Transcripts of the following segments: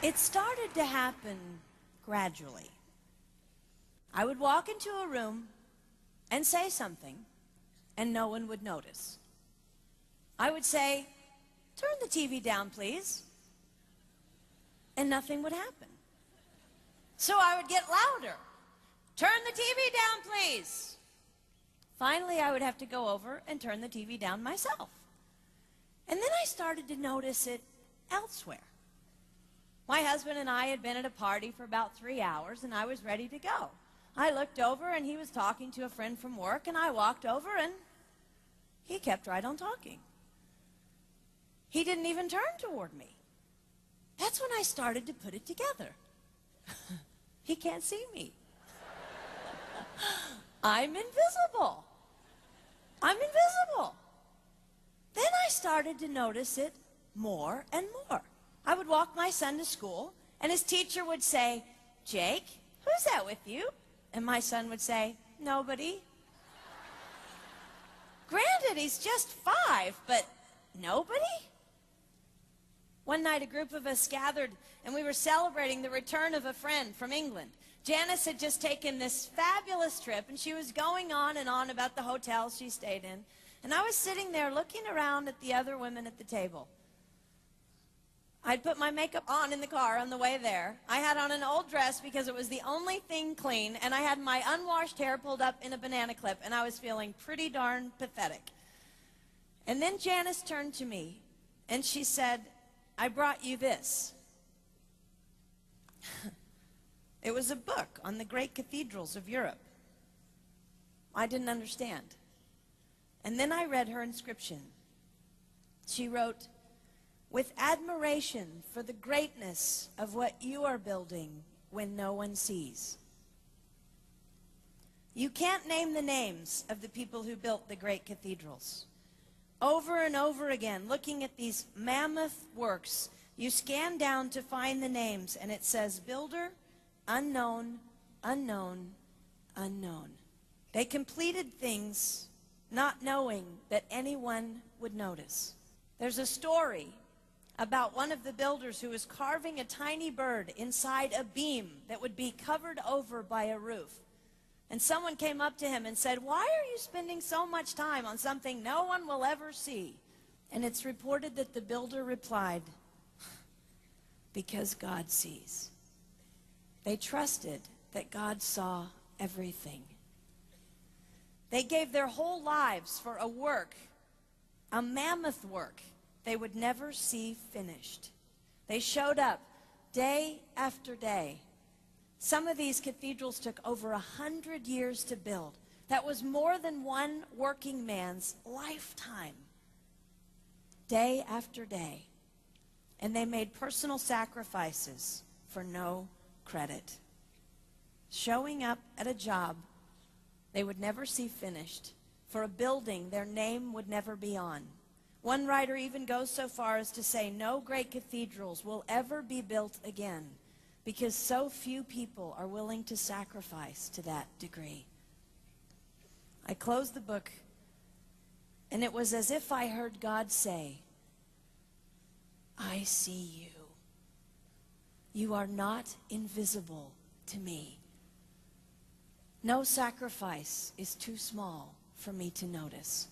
It started to happen gradually. I would walk into a room and say something, and no one would notice. I would say, "Turn the TV down, please," and nothing would happen. So I would get louder. "Turn the TV down, please." Finally, I would have to go over and turn the TV down myself. And then I started to notice it elsewhere. My husband and I had been at a party for about 3 hours, and I was ready to go. I looked over, and he was talking to a friend from work, and I walked over, and he kept right on talking. He didn't even turn toward me. That's when I started to put it together. He can't see me. I'm invisible. I'm invisible. Then I started to notice it more and more. I would walk my son to school, and his teacher would say, "Jake, who's that with you?" And my son would say, "Nobody." Granted, he's just 5, but nobody? One night, a group of us gathered, and we were celebrating the return of a friend from England. Janice had just taken this fabulous trip, and she was going on and on about the hotel she stayed in. And I was sitting there looking around at the other women at the table. I'd put my makeup on in the car on the way there. I had on an old dress because it was the only thing clean, and I had my unwashed hair pulled up in a banana clip, and I was feeling pretty darn pathetic. And then Janice turned to me, and she said, "I brought you this." It was a book on the great cathedrals of Europe. I didn't understand. And then I read her inscription. She wrote, "With admiration for the greatness of what you are building when no one sees." You can't name the names of the people who built the great cathedrals. Over and over again, looking at these mammoth works, you scan down to find the names, and it says, "Builder, unknown, unknown, unknown." They completed things not knowing that anyone would notice. There's a story about one of the builders who was carving a tiny bird inside a beam that would be covered over by a roof. And someone came up to him and said, "Why are you spending so much time on something no one will ever see?" And it's reported that the builder replied, "Because God sees." They trusted that God saw everything. They gave their whole lives for a work, a mammoth work, they would never see finished. They showed up day after day. Some of these cathedrals took over 100 years to build. That was more than one working man's lifetime. Day after day. And they made personal sacrifices for no credit. Showing up at a job they would never see finished, for a building their name would never be on. One writer even goes so far as to say no great cathedrals will ever be built again because so few people are willing to sacrifice to that degree. I closed the book, and it was as if I heard God say, "I see you. You are not invisible to me. No sacrifice is too small for me to notice.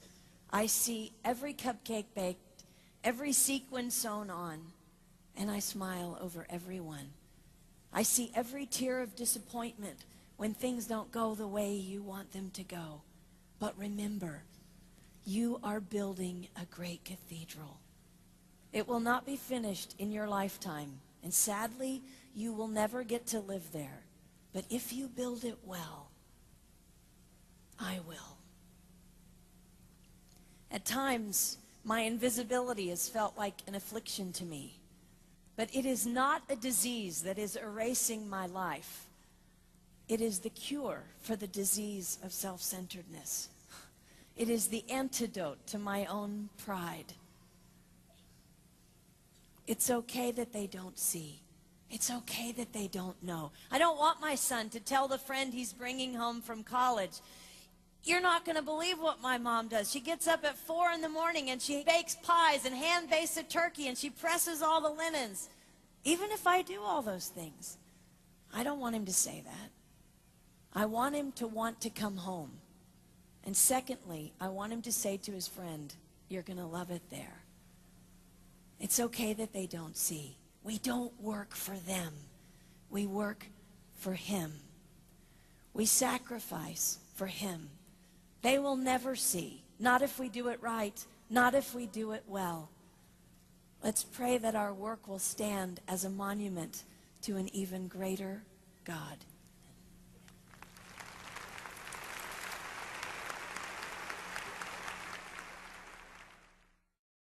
I see every cupcake baked, every sequin sewn on, and I smile over every one. I see every tear of disappointment when things don't go the way you want them to go. But remember, you are building a great cathedral. It will not be finished in your lifetime, and sadly, you will never get to live there. But if you build it well, I will." At times, my invisibility has felt like an affliction to me. But it is not a disease that is erasing my life. It is the cure for the disease of self-centeredness. It is the antidote to my own pride. It's okay that they don't see. It's okay that they don't know. I don't want my son to tell the friend he's bringing home from college, "You're not going to believe what my mom does. She gets up at 4 in the morning and she bakes pies and hand bastes a turkey and she presses all the linens." Even if I do all those things, I don't want him to say that. I want him to want to come home. And secondly, I want him to say to his friend, you're going to love it there. It's okay that they don't see. We don't work for them. We work for him. We sacrifice for him. They will never see. Not if we do it right. Not if we do it well. Let's pray that our work will stand as a monument to an even greater God.